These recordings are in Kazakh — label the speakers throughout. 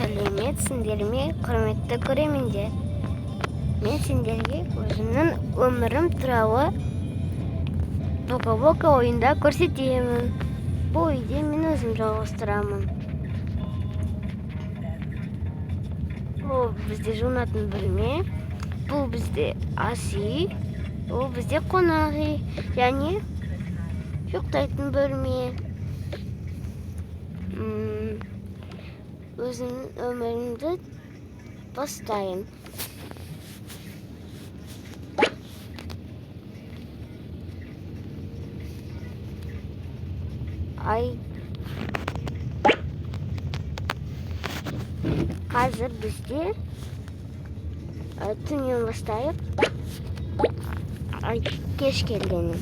Speaker 1: Сәлеметсіңдер ме, құрметті көрермендер? Мен сендерге өзімнің өмірім туралы Бока-Бока ойында көрсетемін. Бұл үйде мен өзім жалғастырамын. Бұл бізде жуынатын бөлме, бұл бізде ас үй, бұл бізде қонақ үй, және ұйықтайтын бөлме. Өзімнің өмірімді бастайын. Қазір бізде түннен бастайып кеш келгенін.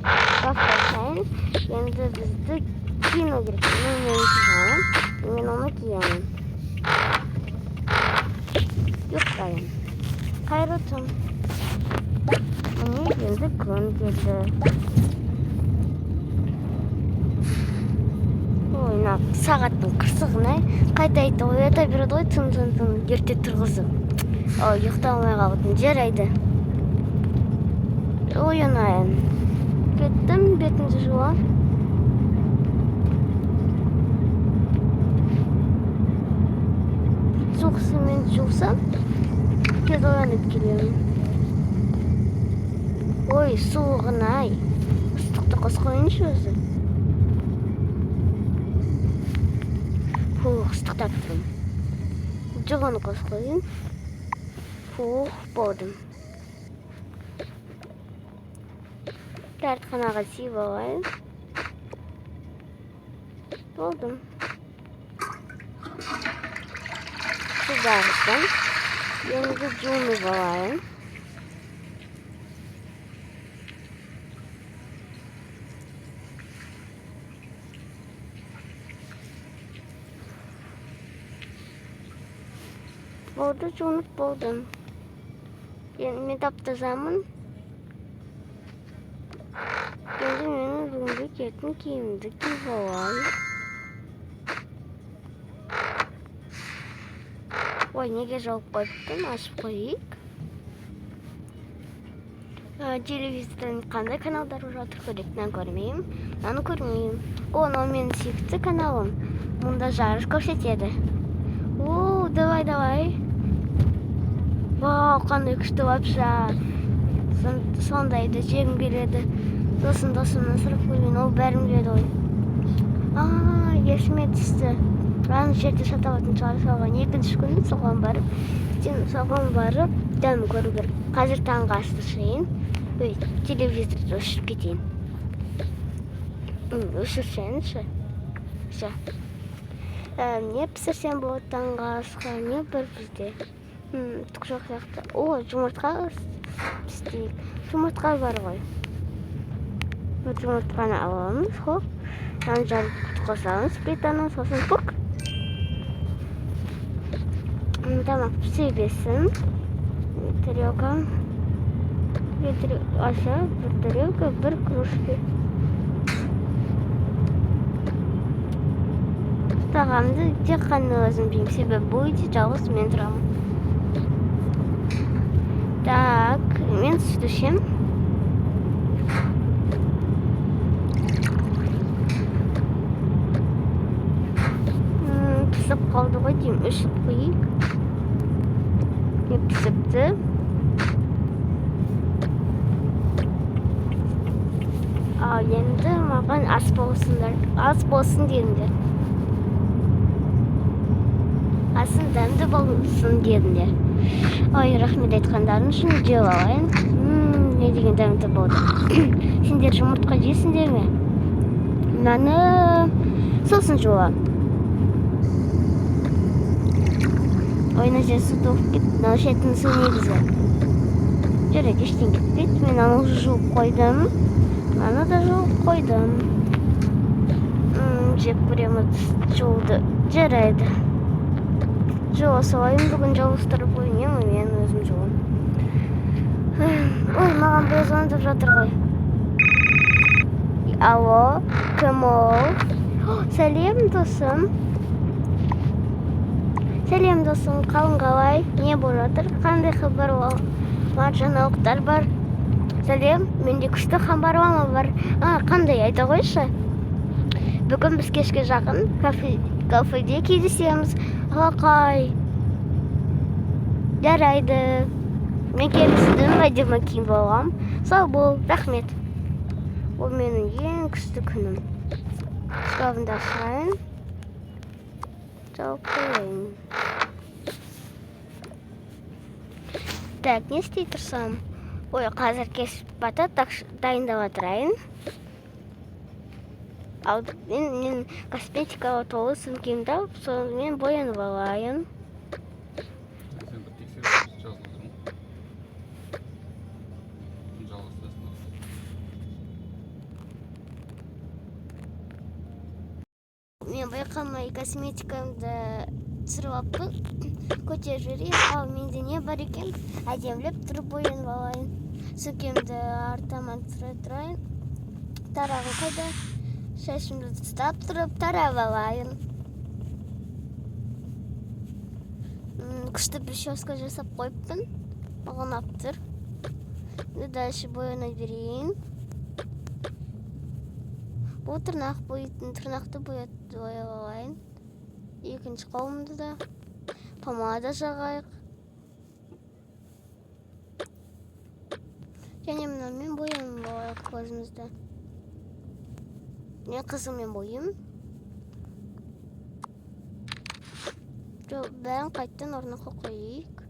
Speaker 1: Баспасайын, енді бізді кино керек. Мен оны киемін. Ұйықтайын. Қайырлы түн. Міне енді күн келді. Ойнап сағаттың қырсығына қайта оята береді ғой, тым ерте тұрғызып. Ұйықтай алмай қалдым, жарайды. Оянайын. Кеттім, бетімді жуам. Суықсымен жусам, кез оянып келемін. Ой, суығын-ай. Ыстықты қос қойыншы өзі. Ыстықтап тұрым. Жоғаны қос қойын. Болдым. Тәртханаға сиіп алайын. Болдым. Сударыстан енді жуынып алайын. Болды, жуынып болдым. Енді мен таптазамын. Енді менің бүгінгі киетін киімді киіп алайын. Ой, неге жауып қойыптым, ашып қойып. Телевизордан қандай каналдар жатыр көректен көрмеймін. Мынаны көрмеймін. Ол менің сүйікті каналым. Мұнда жарыш көрсетеді. Давай. Вау, қандай күшті вообще. Сондайды жегім келеді. Досымнан сұрап көрмеймін, ол бәрін біледі ғой. Есіме түсті. Аны жерде саталатын шығар салған. Екінші күні соған барып, дәмін көру керек. Қазір таңғы асты шейін. Телевизорды өшіріп кетейін. Өшірсеңізші. Не пісірсем болады таңғы асқа, не бір бізде. Түк жоқ сияқты. Жұмыртқа пістейік. Жұмыртқа бар ғой. Жұмыртқаны аламыз, хоп. Жарып қосамыз, плитаның сосын пұк. Тамақ пісе берсін. Тарелка. Аша, бір тарелка, бір кружка. Тағамды тек қана өзім жеймін, себебі бұл үйде жалғыз мен тұрамын. Так, мен сүт ішем. Пісіп қалды ғой деймін, үшіп қойып. Пісіпті. Енді маған ас болсын дедіңдер. Асын дәмді болсын дедіңдер. Рахмет айтқандарың үшін жеп алайын. Не деген дәмді болды. Сендер жұмыртқа жейсіңдер ме? Мынаны сосын жуам. Ойна жер су толып кетті. Мынау ішетін су негізі. Жарайды, ештен кетпейді. Мен аны жуып қойдым. Аны да жуып қойдым. Жеп көреміз жуылды. Жарайды. Жуа салайын, бүгін жалғастырып ойнаймын, мен өзім жуам. Маған бір звондап жатыр ғой. Алло, кім ол? Сәлем, досым. Сәлем досым, қалың қалай? Не болып жатыр? Қандай хабар бар, жаңалықтар бар? Сәлем, менде күшті хабарлама бар. Қандай, айта қойшы. Бүгін біз кешке жақын кафеде кездесеміз. Қалай? Жарайды. Мен келістім, әдемі киім болғам. Сау бол, рахмет. Ол менің ең күшті күнім. Шкафымды ашайын. Жауып қояйын. Так, не істей тұрсам? Ой, қазір кешіп бата, дайындап отырайын. Ал мен косметикаға толы сөмкемді алып, сонымен боянып алайын. Мен байқамай косметикамды түсіріп алыппын, көтеріп жіберейін. Ал менде не бар екен? Әдемілеп тұрып боянып алайын. Сөмкемді артаман түсіре тұрайын. Тарағым қайда? Шашымды ұстап тұрып тарап алайын. Күшті прическа жасап қойыппын. Маған ұнап тұр. Дальше бояна берейін. Бұл тырнақ бояйтын, тырнақты бояп алайын. Екінші қолымды да помада жағайық. Және мынамен боянып алайық көзімізді. Мен қызылмен бояймын. Бәрін қайттан орнына қойайық.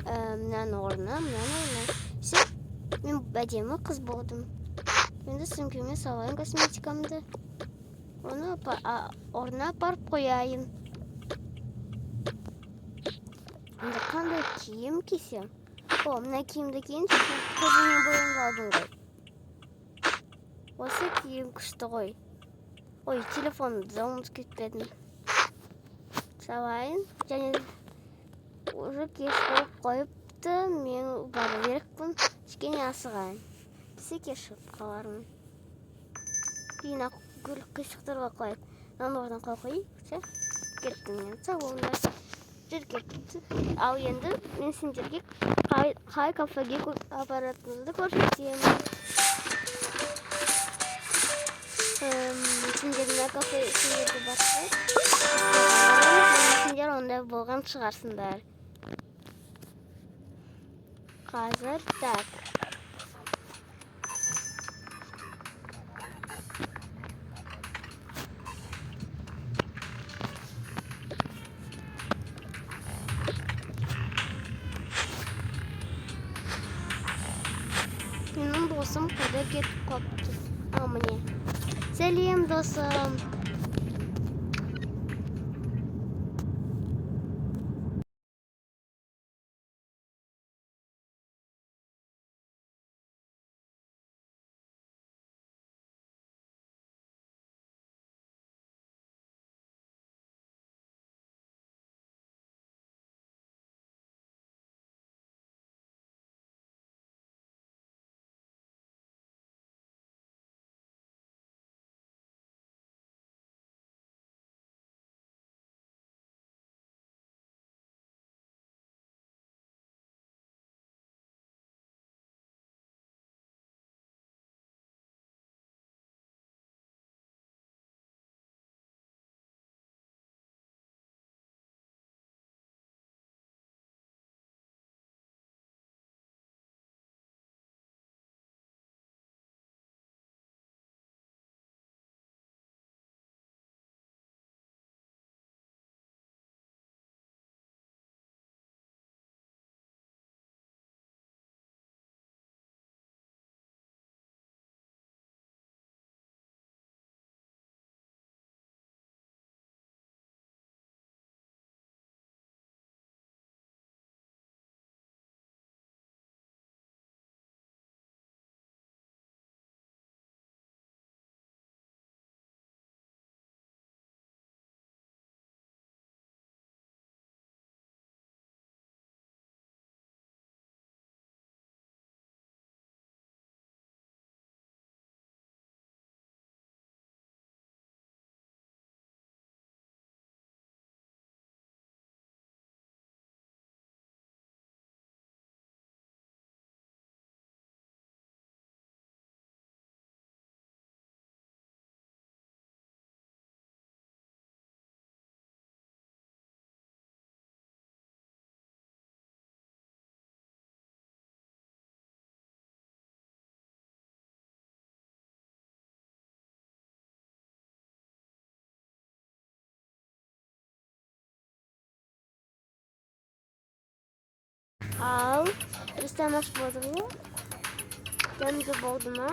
Speaker 1: Мынаны орнына. Все, мен әдемі қыз болдым. Енді сөмкеме салайын косметикамды. Оны орнына апарып қояйын. Енді қандай киім кисем? Мына киімді киейінші, қызылмен боянып алдым ғой. Осы киім күшті ғой. Ой, телефонымды да ұмытып кетпедім. Салайын. Және уже кеш болып қойыпты. Мен бару керекпін. Кішкене асығайын. Бізге кешіп қалармын. Кейін гүл қисықтырға қойып. Мынаны орнына қойып. Кеттім мен. Сау болыңдар. Жүр кеттім. Ал енді мен сендерге қай кафеге апаратынымды көрсетемін. Сендер мына кафеге барсай. Сендер онда болған шығарсыңдар. Қазір так. Менің досым қайда кетіп қойыпты? Міне. Сәлем досым. temizlemez boğdum ya. Denize boğdum ha.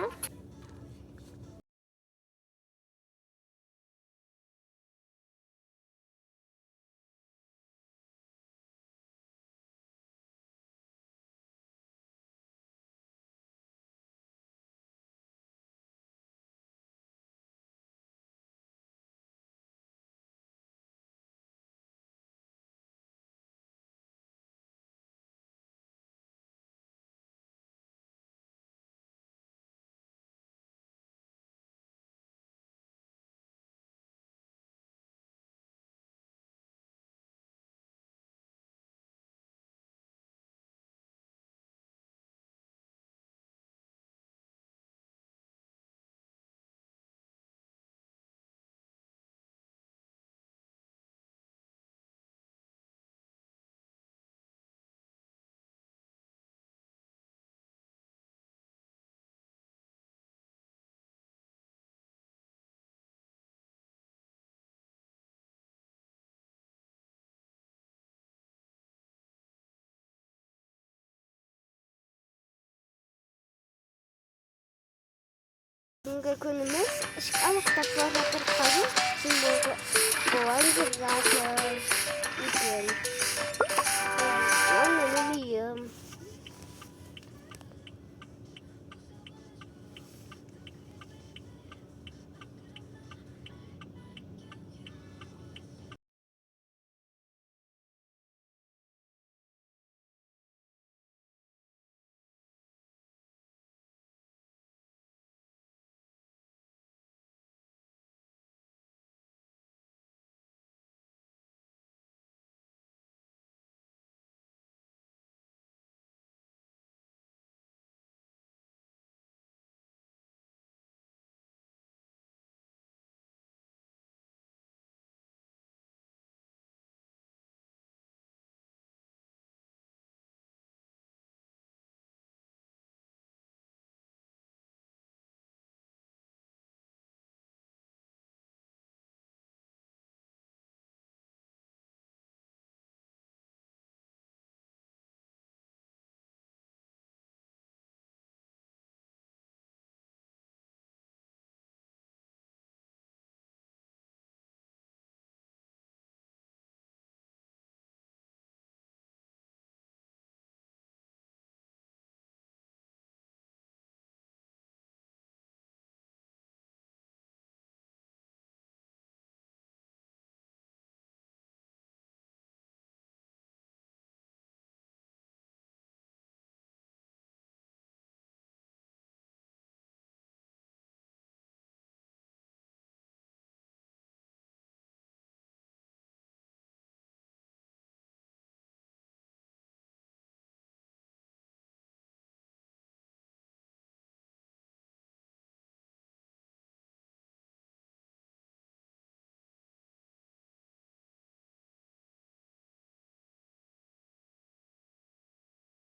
Speaker 1: Bugünkü günümüz ışık kitaplarına kırık kalmış. Şimdi